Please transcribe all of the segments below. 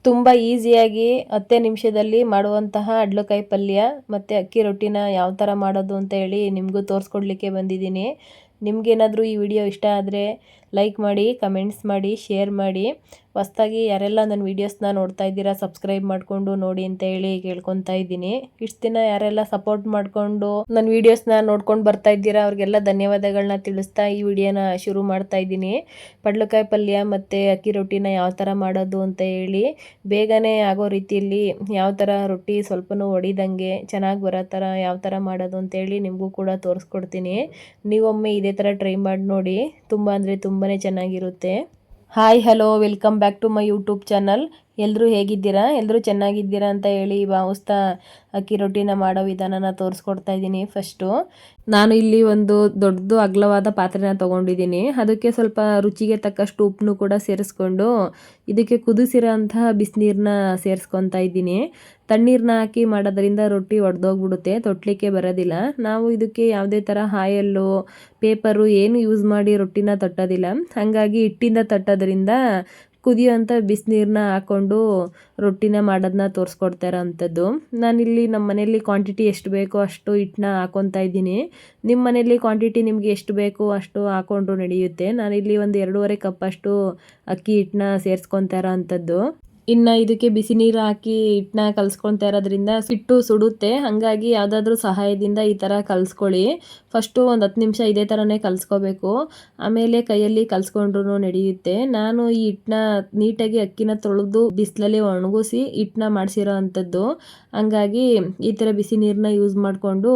ತುಂಬ ಈಸಿಯಾಗಿ 10 ನಿಮಿಷದಲ್ಲಿ ಮಾಡುವಂತಹ ಅಡ್ಲಕಾಯಿ ಪಲ್ಯ ಮತ್ತು ಅಕ್ಕಿ ರೊಟ್ಟಿನ ಯಾವ ಥರ ಮಾಡೋದು ಅಂತ ಹೇಳಿ ನಿಮಗೂ ತೋರಿಸ್ಕೊಡ್ಲಿಕ್ಕೆ ಬಂದಿದ್ದೀನಿ. ನಿಮಗೇನಾದರೂ ಈ ವಿಡಿಯೋ ಇಷ್ಟ ಆದರೆ ಲೈಕ್ ಮಾಡಿ, ಕಮೆಂಟ್ಸ್ ಮಾಡಿ, ಶೇರ್ ಮಾಡಿ. ಹೊಸ್ದಾಗಿ ಯಾರೆಲ್ಲ ನನ್ನ ವೀಡಿಯೋಸ್ನ ನೋಡ್ತಾ ಇದ್ದೀರಾ ಸಬ್ಸ್ಕ್ರೈಬ್ ಮಾಡಿಕೊಂಡು ನೋಡಿ ಅಂತ ಹೇಳಿ ಕೇಳ್ಕೊತಾ ಇದ್ದೀನಿ. ಇಷ್ಟು ದಿನ ಯಾರೆಲ್ಲ ಸಪೋರ್ಟ್ ಮಾಡಿಕೊಂಡು ನನ್ನ ವೀಡಿಯೋಸ್ನ ನೋಡ್ಕೊಂಡು ಬರ್ತಾ ಇದ್ದೀರಾ ಅವ್ರಿಗೆಲ್ಲ ಧನ್ಯವಾದಗಳನ್ನ ತಿಳಿಸ್ತಾ ಈ ವಿಡಿಯೋನ ಶುರು ಮಾಡ್ತಾ ಇದ್ದೀನಿ. ಪಡ್ಲಕಾಯಿ ಪಲ್ಯ ಮತ್ತು ಅಕ್ಕಿ ರೊಟ್ಟಿನ ಯಾವ ಥರ ಮಾಡೋದು ಅಂತ ಹೇಳಿ ಬೇಗನೆ ಆಗೋ ರೀತಿಯಲ್ಲಿ ಯಾವ ಥರ ರೊಟ್ಟಿ ಸ್ವಲ್ಪನೂ ಒಡಿದಂಗೆ ಚೆನ್ನಾಗಿ ಬರೋ ಥರ ಯಾವ ಥರ ಮಾಡೋದು ಅಂತೇಳಿ ನಿಮಗೂ ಕೂಡ ತೋರಿಸ್ಕೊಡ್ತೀನಿ. ನೀವೊಮ್ಮೆ ಇದೇ ಥರ ಟ್ರೈ ಮಾಡಿ ನೋಡಿ, ತುಂಬ ಅಂದರೆ ತುಂಬಾ ಚೆನ್ನಾಗಿರುತ್ತೆ. Hi hello welcome back to my YouTube channel. ಎಲ್ಲರೂ ಹೇಗಿದ್ದೀರಾ? ಎಲ್ಲರೂ ಚೆನ್ನಾಗಿದ್ದೀರಾ ಅಂತ ಹೇಳಿ ಭಾವಿಸ್ತಾ ಅಕ್ಕಿ ರೊಟ್ಟಿನ ಮಾಡೋ ವಿಧಾನನ ತೋರಿಸ್ಕೊಡ್ತಾ ಇದ್ದೀನಿ. ಫಸ್ಟು ನಾನು ಇಲ್ಲಿ ಒಂದು ದೊಡ್ಡದು ಅಗಲವಾದ ಪಾತ್ರೆನ ತೊಗೊಂಡಿದ್ದೀನಿ. ಅದಕ್ಕೆ ಸ್ವಲ್ಪ ರುಚಿಗೆ ತಕ್ಕಷ್ಟು ಉಪ್ಪನ್ನು ಕೂಡ ಸೇರಿಸ್ಕೊಂಡು ಇದಕ್ಕೆ ಕುದಿಸಿರೋ ಅಂತಹ ಬಿಸಿನೀರನ್ನ ಸೇರಿಸ್ಕೊತಾ ಇದ್ದೀನಿ. ತಣ್ಣೀರನ್ನ ಹಾಕಿ ಮಾಡೋದ್ರಿಂದ ರೊಟ್ಟಿ ಒಡೆದೋಗ್ಬಿಡುತ್ತೆ, ತೊಟ್ಲಿಕ್ಕೆ ಬರೋದಿಲ್ಲ. ನಾವು ಇದಕ್ಕೆ ಯಾವುದೇ ಥರ ಆಯಲ್ಲು ಪೇಪರು ಏನು ಯೂಸ್ ಮಾಡಿ ರೊಟ್ಟಿನ ತಟ್ಟೋದಿಲ್ಲ. ಹಾಗಾಗಿ ಹಿಟ್ಟಿಂದ ತಟ್ಟೋದ್ರಿಂದ ಕುದಿಯೋಂಥ ಬಿಸಿನೀರನ್ನ ಹಾಕ್ಕೊಂಡು ರೊಟ್ಟಿನ ಮಾಡೋದನ್ನ ತೋರಿಸ್ಕೊಡ್ತಾ ಇರೋ ಅಂಥದ್ದು. ನಾನಿಲ್ಲಿ ನಮ್ಮ ಮನೇಲಿ ಕ್ವಾಂಟಿಟಿ ಎಷ್ಟು ಬೇಕೋ ಅಷ್ಟು ಹಿಟ್ಟನ್ನ ಹಾಕ್ಕೊತಾ ಇದ್ದೀನಿ. ನಿಮ್ಮ ಮನೇಲಿ ಕ್ವಾಂಟಿಟಿ ನಿಮಗೆ ಎಷ್ಟು ಬೇಕೋ ಅಷ್ಟು ಹಾಕ್ಕೊಂಡ್ರು ನಡೆಯುತ್ತೆ. ನಾನಿಲ್ಲಿ ಒಂದು 2.5 ಕಪ್ಪಷ್ಟು ಅಕ್ಕಿ ಹಿಟ್ಟನ್ನ ಸೇರಿಸ್ಕೊತಾ ಇರೋ ಅಂಥದ್ದು. ಇನ್ನು ಇದಕ್ಕೆ ಬಿಸಿ ನೀರು ಹಾಕಿ ಹಿಟ್ಟನ್ನ ಕಲಿಸ್ಕೊತಾ ಇರೋದ್ರಿಂದ ಹಿಟ್ಟು ಸುಡುತ್ತೆ. ಹಾಗಾಗಿ ಯಾವುದಾದ್ರೂ ಸಹಾಯದಿಂದ ಈ ಥರ ಕಲಿಸ್ಕೊಳ್ಳಿ. ಫಸ್ಟು ಒಂದು 10 ನಿಮಿಷ ಇದೇ ಥರನೇ ಕಲಿಸ್ಕೋಬೇಕು. ಆಮೇಲೆ ಕೈಯಲ್ಲಿ ಕಲಿಸ್ಕೊಂಡ್ರೂ ನಡೆಯುತ್ತೆ. ನಾನು ಈ ಹಿಟ್ಟನ್ನ ನೀಟಾಗಿ ಅಕ್ಕಿನ ತೊಳೆದು ಬಿಸಿಲಲ್ಲಿ ಒಣಗಿಸಿ ಹಿಟ್ಟನ್ನ ಮಾಡಿಸಿರೋ ಅಂಥದ್ದು. ಹಂಗಾಗಿ ಈ ಥರ ಬಿಸಿ ನೀರನ್ನ ಯೂಸ್ ಮಾಡಿಕೊಂಡು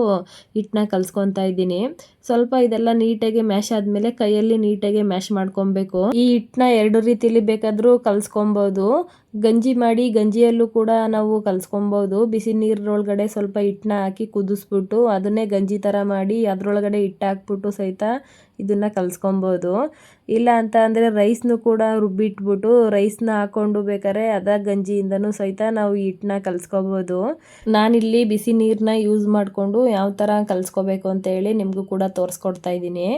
ಹಿಟ್ಟನ್ನ ಕಲಿಸ್ಕೊತಾ ಇದ್ದೀನಿ. ಸ್ವಲ್ಪ ಇದೆಲ್ಲ ನೀಟಾಗಿ ಮ್ಯಾಶ್ ಆದಮೇಲೆ ಕೈಯಲ್ಲಿ ನೀಟಾಗಿ ಮ್ಯಾಶ್ ಮಾಡ್ಕೊಬೇಕು. ಈ ಹಿಟ್ಟನ್ನ 2 ರೀತಿಯಲ್ಲಿ ಬೇಕಾದರೂ ಕಲಿಸ್ಕೊಬೋದು. ಗಂಜಿ ಮಾಡಿ ಗಂಜಿಯಲ್ಲೂ ಕೂಡ ನಾವು ಕಲಿಸ್ಕೊಬೋದು. ಬಿಸಿ ನೀರೊಳಗಡೆ ಸ್ವಲ್ಪ ಹಿಟ್ಟನ್ನ ಹಾಕಿ ಕುದಿಸ್ಬಿಟ್ಟು ಅದನ್ನೇ ಗಂಜಿ ಥರ ಮಾಡಿ ಅದರೊಳಗಡೆ ಹಿಟ್ಟು ಹಾಕ್ಬಿಟ್ಟು ಸಹಿತ ಇದನ್ನು ಕಲಿಸ್ಕೊಬೋದು. ಇಲ್ಲ ಅಂತ ಅಂದರೆ ರೈಸ್ನು ಕೂಡ ರುಬ್ಬಿಟ್ಬಿಟ್ಟು ರೈಸ್ನ ಹಾಕ್ಕೊಂಡು ಬೇಕಾದ್ರೆ ಗಂಜಿಯಿಂದನೂ ಸಹಿತ ನಾವು ಹಿಟ್ಟನ್ನ ಕಲಿಸ್ಕೊಬೋದು. ನಾನಿಲ್ಲಿ ಬಿಸಿ ನೀರನ್ನ ಯೂಸ್ ಮಾಡಿಕೊಂಡು ಯಾವ ಥರ ಕಲಿಸ್ಕೋಬೇಕು ಅಂತ ಹೇಳಿ ನಿಮಗೂ ಕೂಡ ತೋರಿಸ್ಕೊಡ್ತಾ ಇದ್ದೀನಿ.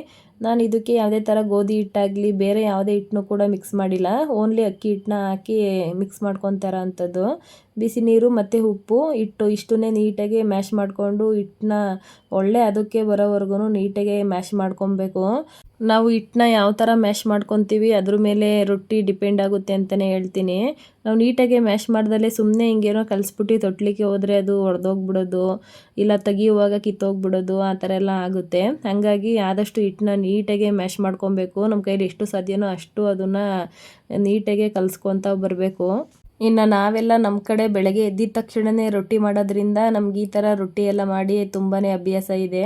ನಾನು ಇದಕ್ಕೆ ಯಾವುದೇ ಥರ ಗೋಧಿ ಹಿಟ್ಟಾಗಲಿ ಬೇರೆ ಯಾವುದೇ ಹಿಟ್ಟನ್ನು ಕೂಡ ಮಿಕ್ಸ್ ಮಾಡಿಲ್ಲ. ಓನ್ಲಿ ಅಕ್ಕಿ ಹಿಟ್ಟನ್ನ ಹಾಕಿ ಮಿಕ್ಸ್ ಮಾಡ್ಕೊತಾರ ಅಂಥದ್ದು. ಬಿಸಿ ನೀರು ಮತ್ತು ಉಪ್ಪು ಹಿಟ್ಟು ಇಷ್ಟನ್ನೇ ನೀಟಾಗಿ ಮ್ಯಾಶ್ ಮಾಡಿಕೊಂಡು ಹಿಟ್ಟನ್ನ ಒಳ್ಳೆ ಅದಕ್ಕೆ ಬರೋವರೆಗೂ ನೀಟಾಗಿ ಮ್ಯಾಶ್ ಮಾಡ್ಕೊಬೇಕು. ನಾವು ಹಿಟ್ಟನ್ನ ಯಾವ ಥರ ಮ್ಯಾಶ್ ಮಾಡ್ಕೊತೀವಿ ಅದ್ರ ಮೇಲೆ ರೊಟ್ಟಿ ಡಿಪೆಂಡ್ ಆಗುತ್ತೆ ಅಂತಲೇ ಹೇಳ್ತೀನಿ. ನಾವು ನೀಟಾಗಿ ಮ್ಯಾಶ್ ಮಾಡ್ದಲ್ಲೇ ಸುಮ್ಮನೆ ಹಿಂಗೇನೋ ಕಲಿಸ್ಬಿಟ್ಟು ತೊಟ್ಲಿಕ್ಕೆ ಹೋದರೆ ಅದು ಒಡೆದೋಗ್ಬಿಡೋದು, ಇಲ್ಲ ತೆಗಿಯುವಾಗ ಕಿತ್ತೋಗ್ಬಿಡೋದು ಆ ಥರ ಎಲ್ಲ ಆಗುತ್ತೆ. ಹಾಗಾಗಿ ಆದಷ್ಟು ಹಿಟ್ಟನ್ನ ನೀಟಾಗಿ ಮ್ಯಾಶ್ ಮಾಡ್ಕೊಬೇಕು. ನಮ್ಮ ಕೈಲಿ ಎಷ್ಟು ಸಾಧ್ಯನೋ ಅಷ್ಟು ಅದನ್ನು ನೀಟಾಗಿ ಕಲಿಸ್ಕೊತ ಬರಬೇಕು. ಇನ್ನು ನಾವೆಲ್ಲ ನಮ್ಮ ಕಡೆ ಬೆಳಗ್ಗೆ ಎದ್ದಿದ ತಕ್ಷಣವೇ ರೊಟ್ಟಿ ಮಾಡೋದ್ರಿಂದ ನಮ್ಗೆ ಈ ಥರ ರೊಟ್ಟಿ ಎಲ್ಲ ಮಾಡಿ ತುಂಬಾ ಅಭ್ಯಾಸ ಇದೆ.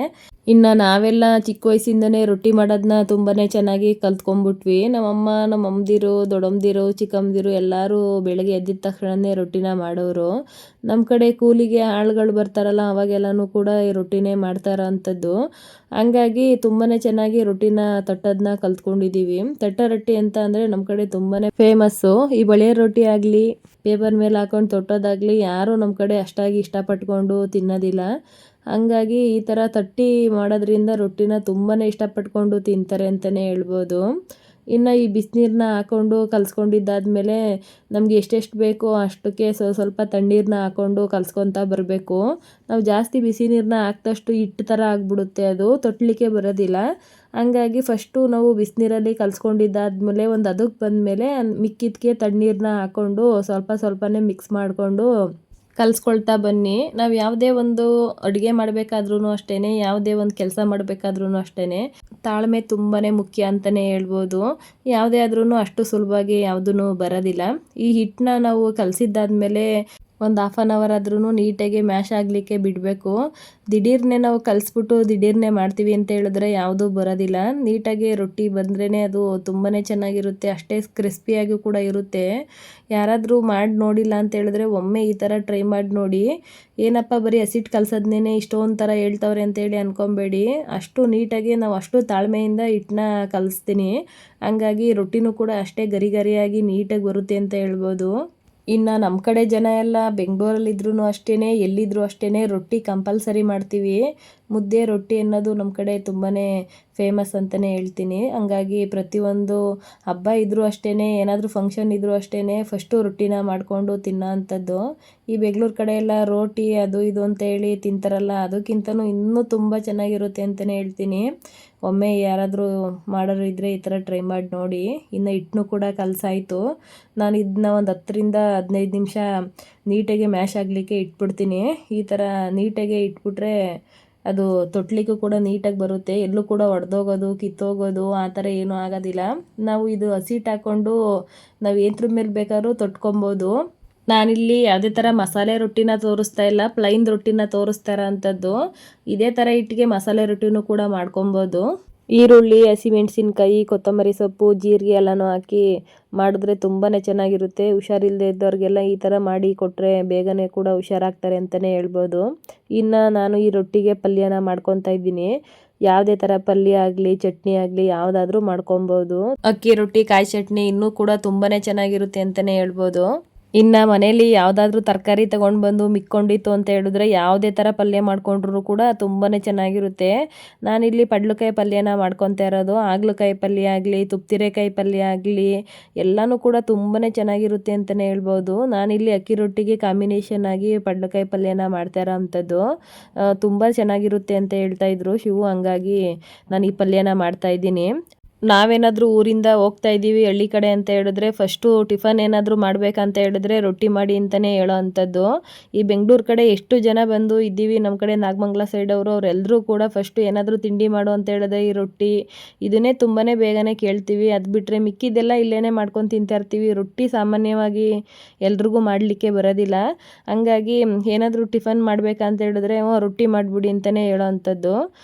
ಇನ್ನು ನಾವೆಲ್ಲ ಚಿಕ್ಕ ವಯಸ್ಸಿಂದನೇ ರೊಟ್ಟಿ ಮಾಡೋದನ್ನ ತುಂಬಾ ಚೆನ್ನಾಗಿ ಕಲ್ತ್ಕೊಂಡ್ಬಿಟ್ವಿ. ನಮ್ಮಮ್ಮ, ನಮ್ಮ ಅಮ್ಮದಿರು, ದೊಡ್ಡಮ್ಮದಿರು, ಚಿಕ್ಕಮ್ಮದಿರು ಎಲ್ಲರೂ ಬೆಳಗ್ಗೆ ಎದ್ದಿದ ತಕ್ಷಣವೇ ರೊಟ್ಟಿನ ಮಾಡೋರು. ನಮ್ಮ ಕಡೆ ಕೂಲಿಗೆ ಆಳುಗಳು ಬರ್ತಾರಲ್ಲ ಅವಾಗೆಲ್ಲನೂ ಕೂಡ ಈ ರೊಟ್ಟಿನೇ ಮಾಡ್ತಾ ಇರೋ ಅಂಥದ್ದು. ಹಂಗಾಗಿ ತುಂಬಾ ಚೆನ್ನಾಗಿ ರೊಟ್ಟಿನ ತಟ್ಟೋದನ್ನ ಕಲ್ತ್ಕೊಂಡಿದ್ದೀವಿ. ತಟ್ಟ ರೊಟ್ಟಿ ಅಂತ ಅಂದರೆ ನಮ್ಮ ಕಡೆ ತುಂಬಾ ಫೇಮಸ್ಸು. ಈ ಬಳೆ ರೊಟ್ಟಿ ಆಗಲಿ ಪೇಪರ್ ಮೇಲೆ ಹಾಕೊಂಡು ತೊಟ್ಟೋದಾಗಲಿ ಯಾರೂ ನಮ್ಮ ಕಡೆ ಅಷ್ಟಾಗಿ ಇಷ್ಟಪಟ್ಕೊಂಡು ತಿನ್ನೋದಿಲ್ಲ. ಹಂಗಾಗಿ ಈ ಥರ ತಟ್ಟಿ ಮಾಡೋದ್ರಿಂದ ರೊಟ್ಟಿನ ತುಂಬಾ ಇಷ್ಟಪಟ್ಕೊಂಡು ತಿಂತಾರೆ ಅಂತಲೇ ಹೇಳ್ಬೋದು. ಇನ್ನು ಈ ಬಿಸಿನೀರನ್ನ ಹಾಕ್ಕೊಂಡು ಕಲಿಸ್ಕೊಂಡಿದ್ದಾದ್ಮೇಲೆ ನಮಗೆ ಎಷ್ಟೆಷ್ಟು ಬೇಕೋ ಅಷ್ಟಕ್ಕೆ ಸ್ವಲ್ಪ ತಣ್ಣೀರನ್ನ ಹಾಕ್ಕೊಂಡು ಕಲಿಸ್ಕೊತಾ ಬರಬೇಕು. ನಾವು ಜಾಸ್ತಿ ಬಿಸಿ ನೀರನ್ನ ಹಾಕಿದಷ್ಟು ಹಿಟ್ಟು ಥರ ಆಗಿಬಿಡುತ್ತೆ, ಅದು ತೊಟ್ಟಲಿಕ್ಕೆ ಬರೋದಿಲ್ಲ. ಹಂಗಾಗಿ ಫಸ್ಟು ನಾವು ಬಿಸಿನೀರಲ್ಲಿ ಕಲಿಸ್ಕೊಂಡಿದ್ದಾದ್ಮೇಲೆ ಒಂದು ಅದಕ್ಕೆ ಬಂದಮೇಲೆ ಮಿಕ್ಕಿದ್ದಕ್ಕೆ ತಣ್ಣೀರನ್ನ ಹಾಕ್ಕೊಂಡು ಸ್ವಲ್ಪ ಸ್ವಲ್ಪನೇ ಮಿಕ್ಸ್ ಮಾಡಿಕೊಂಡು ಕಲಿಸ್ಕೊಳ್ತಾ ಬನ್ನಿ. ನಾವು ಯಾವುದೇ ಒಂದು ಅಡುಗೆ ಮಾಡಬೇಕಾದ್ರೂ ಅಷ್ಟೇ, ಯಾವುದೇ ಒಂದು ಕೆಲಸ ಮಾಡಬೇಕಾದ್ರೂ ಅಷ್ಟೇ ತಾಳ್ಮೆ ತುಂಬಾ ಮುಖ್ಯ ಅಂತಲೇ ಹೇಳ್ಬೋದು. ಯಾವುದೇ ಆದ್ರೂ ಅಷ್ಟು ಸುಲಭವಾಗಿ ಯಾವುದೂ ಬರೋದಿಲ್ಲ. ಈ ಹಿಟ್ಟನ್ನ ನಾವು ಕಲಸಿದ್ದಾದ್ಮೇಲೆ ಒಂದು 1/2 ಅವರ್ ಆದ್ರೂ ನೀಟಾಗಿ ಮ್ಯಾಶ್ ಆಗಲಿಕ್ಕೆ ಬಿಡಬೇಕು. ದಿಢೀರ್ನೇ ನಾವು ಕಲಿಸ್ಬಿಟ್ಟು ದಿಢೀರ್ನೇ ಮಾಡ್ತೀವಿ ಅಂತ ಹೇಳಿದ್ರೆ ಯಾವುದೂ ಬರೋದಿಲ್ಲ. ನೀಟಾಗಿ ರೊಟ್ಟಿ ಬಂದ್ರೇ ಅದು ತುಂಬಾ ಚೆನ್ನಾಗಿರುತ್ತೆ, ಅಷ್ಟೇ ಕ್ರಿಸ್ಪಿಯಾಗಿ ಕೂಡ ಇರುತ್ತೆ. ಯಾರಾದರೂ ಮಾಡಿ ನೋಡಿಲ್ಲ ಅಂತ ಹೇಳಿದ್ರೆ ಒಮ್ಮೆ ಈ ಥರ ಟ್ರೈ ಮಾಡಿ ನೋಡಿ. ಏನಪ್ಪ ಬರೀ ಹಸಿಟ್ಟು ಕಲಸೋದನ್ನೇ ಇಷ್ಟೊಂದು ಥರ ಹೇಳ್ತವ್ರೆ ಅಂತೇಳಿ ಅಂದ್ಕೊಬೇಡಿ. ಅಷ್ಟು ನೀಟಾಗಿ ನಾವು ಅಷ್ಟು ತಾಳ್ಮೆಯಿಂದ ಹಿಟ್ಟನ್ನ ಕಲಿಸ್ತೀನಿ. ಹಂಗಾಗಿ ರೊಟ್ಟಿನೂ ಕೂಡ ಅಷ್ಟೇ ಗರಿ ಗರಿಯಾಗಿ ನೀಟಾಗಿ ಬರುತ್ತೆ ಅಂತ ಹೇಳ್ಬೋದು. ಇನ್ನು ನಮ್ಮ ಕಡೆ ಜನ ಎಲ್ಲ ಬೆಂಗಳೂರಲ್ಲಿದ್ರೂ ಅಷ್ಟೇ, ಎಲ್ಲಿದ್ದರೂ ಅಷ್ಟೇ ರೊಟ್ಟಿ ಕಂಪಲ್ಸರಿ ಮಾಡ್ತೀವಿ. ಮುದ್ದೆ ರೊಟ್ಟಿ ಅನ್ನೋದು ನಮ್ಮ ಕಡೆ ತುಂಬಾ ಫೇಮಸ್ ಅಂತಲೇ ಹೇಳ್ತೀನಿ. ಹಂಗಾಗಿ ಪ್ರತಿಯೊಂದು ಹಬ್ಬ ಇದ್ದರೂ ಅಷ್ಟೇ, ಏನಾದರೂ ಫಂಕ್ಷನ್ ಇದ್ದರೂ ಅಷ್ಟೇ ಫಸ್ಟು ರೊಟ್ಟಿನ ಮಾಡಿಕೊಂಡು ತಿನ್ನೋ ಅಂಥದ್ದು. ಈ ಬೆಂಗಳೂರು ಕಡೆ ಎಲ್ಲ ರೋಟಿ ಅದು ಇದು ಅಂತೇಳಿ ತಿಂತಾರಲ್ಲ, ಅದಕ್ಕಿಂತನೂ ಇನ್ನೂ ತುಂಬ ಚೆನ್ನಾಗಿರುತ್ತೆ ಅಂತಲೇ ಹೇಳ್ತೀನಿ. ಒಮ್ಮೆ ಯಾರಾದರೂ ಮಾಡೋರು ಇದ್ದರೆ ಈ ಥರ ಟ್ರೈ ಮಾಡಿ ನೋಡಿ. ಇನ್ನು ಹಿಟ್ಟನ್ನು ಕೂಡ ಕಲಸಾಯಿತು. ನಾನು ಇದನ್ನ ಒಂದು 10-15 ನಿಮಿಷ ನೀಟಾಗಿ ಮ್ಯಾಶ್ ಆಗಲಿಕ್ಕೆ ಇಟ್ಬಿಡ್ತೀನಿ. ಈ ಥರ ನೀಟಾಗಿ ಇಟ್ಬಿಟ್ರೆ ಅದು ತೊಟ್ಲಿಕ್ಕೂ ಕೂಡ ನೀಟಾಗಿ ಬರುತ್ತೆ. ಎಲ್ಲೂ ಕೂಡ ಒಡೆದೋಗೋದು ಕಿತ್ತೋಗೋದು ಆ ಥರ ಏನೂ ಆಗೋದಿಲ್ಲ. ನಾವು ಇದು ಹಸಿಟ್ಟು ಹಾಕ್ಕೊಂಡು ನಾವು ಏನ್ರ ಮೇಲೆ ಬೇಕಾದ್ರೂ ತೊಟ್ಕೊಬೋದು. ನಾನಿಲ್ಲಿ ಯಾವುದೇ ಥರ ಮಸಾಲೆ ರೊಟ್ಟಿನ ತೋರಿಸ್ತಾ ಇಲ್ಲ, ಪ್ಲೈನ್ ರೊಟ್ಟಿನ ತೋರಿಸ್ತಾ ಇರೋಂಥದ್ದು. ಇದೇ ಥರ ಹಿಟ್ಟಿಗೆ ಮಸಾಲೆ ರೊಟ್ಟಿನೂ ಕೂಡ ಮಾಡ್ಕೊಬೋದು. ಈರುಳ್ಳಿ, ಹಸಿಮೆಣಸಿನ್ಕಾಯಿ, ಕೊತ್ತಂಬರಿ ಸೊಪ್ಪು, ಜೀರಿಗೆ ಎಲ್ಲನೂ ಹಾಕಿ ಮಾಡಿದ್ರೆ ತುಂಬಾ ಚೆನ್ನಾಗಿರುತ್ತೆ. ಹುಷಾರಿಲ್ಲದೆ ಇದ್ದವ್ರಿಗೆಲ್ಲ ಈ ಥರ ಮಾಡಿ ಕೊಟ್ಟರೆ ಬೇಗನೆ ಕೂಡ ಹುಷಾರಾಗ್ತಾರೆ ಅಂತಲೇ ಹೇಳ್ಬೋದು. ಇನ್ನು ನಾನು ಈ ರೊಟ್ಟಿಗೆ ಪಲ್ಯನ ಮಾಡ್ಕೊತಾ ಇದ್ದೀನಿ. ಯಾವುದೇ ಥರ ಪಲ್ಯ ಆಗಲಿ ಚಟ್ನಿ ಆಗಲಿ ಯಾವುದಾದ್ರೂ ಮಾಡ್ಕೊಬೋದು. ಅಕ್ಕಿ ರೊಟ್ಟಿ ಕಾಯಿ ಚಟ್ನಿ ಇನ್ನೂ ಕೂಡ ತುಂಬಾ ಚೆನ್ನಾಗಿರುತ್ತೆ ಅಂತಲೇ ಹೇಳ್ಬೋದು. ಇನ್ನು ಮನೇಲಿ ಯಾವುದಾದ್ರೂ ತರಕಾರಿ ತೊಗೊಂಡು ಬಂದು ಮಿಕ್ಕೊಂಡಿತ್ತು ಅಂತ ಹೇಳಿದ್ರೆ ಯಾವುದೇ ಥರ ಪಲ್ಯ ಮಾಡ್ಕೊಂಡ್ರೂ ಕೂಡ ತುಂಬಾ ಚೆನ್ನಾಗಿರುತ್ತೆ. ನಾನಿಲ್ಲಿ ಪಡ್ಲುಕಾಯಿ ಪಲ್ಯನ ಮಾಡ್ಕೊತಾ ಇರೋದು. ಹಾಗಲಕಾಯಿ ಪಲ್ಯ ಆಗಲಿ ತುಪ್ತಿರೆಕಾಯಿ ಪಲ್ಯ ಆಗಲಿ ಎಲ್ಲನೂ ಕೂಡ ತುಂಬಾ ಚೆನ್ನಾಗಿರುತ್ತೆ ಅಂತಲೇ ಹೇಳ್ಬೋದು. ನಾನಿಲ್ಲಿ ಅಕ್ಕಿ ರೊಟ್ಟಿಗೆ ಕಾಂಬಿನೇಷನ್ ಆಗಿ ಪಡ್ಲುಕಾಯಿ ಪಲ್ಯನ ಮಾಡ್ತಾ ಇರೋ ಅಂಥದ್ದು. ತುಂಬ ಚೆನ್ನಾಗಿರುತ್ತೆ ಅಂತ ಹೇಳ್ತಾಯಿದ್ರು ಶಿವು. ಹಂಗಾಗಿ ನಾನು ಈ ಪಲ್ಯನ ಮಾಡ್ತಾಯಿದ್ದೀನಿ. ನಾವೇನಾದರೂ ಊರಿಂದ ಹೋಗ್ತಾ ಇದ್ದೀವಿ ಹಳ್ಳಿ ಕಡೆ ಅಂತ ಹೇಳಿದ್ರೆ ಫಸ್ಟು ಟಿಫನ್ ಏನಾದರೂ ಮಾಡಬೇಕಂತ ಹೇಳಿದ್ರೆ ರೊಟ್ಟಿ ಮಾಡಿ ಅಂತಲೇ ಹೇಳೋ ಅಂಥದ್ದು. ಈ ಬೆಂಗಳೂರು ಕಡೆ ಎಷ್ಟು ಜನ ಬಂದು ಇದ್ದೀವಿ ನಮ್ಮ ಕಡೆ ನಾಗಮಂಗಲ ಸೈಡವರು, ಅವರೆಲ್ಲರೂ ಕೂಡ ಫಸ್ಟು ಏನಾದರೂ ತಿಂಡಿ ಮಾಡು ಅಂತ ಹೇಳಿದ್ರೆ ಈ ರೊಟ್ಟಿ ಇದನ್ನೇ ತುಂಬಾ ಬೇಗನೆ ಕೇಳ್ತೀವಿ. ಅದು ಬಿಟ್ಟರೆ ಮಿಕ್ಕಿದ್ದೆಲ್ಲ ಇಲ್ಲೇ ಮಾಡ್ಕೊಂಡು ತಿಂತಾ ಇರ್ತೀವಿ. ರೊಟ್ಟಿ ಸಾಮಾನ್ಯವಾಗಿ ಎಲ್ರಿಗೂ ಮಾಡಲಿಕ್ಕೆ ಬರೋದಿಲ್ಲ. ಹಂಗಾಗಿ ಏನಾದರೂ ಟಿಫನ್ ಮಾಡಬೇಕಂತ ಹೇಳಿದ್ರೆ ರೊಟ್ಟಿ ಮಾಡಿಬಿಡಿ ಅಂತಲೇ ಹೇಳೋ ಅಂಥದ್ದು.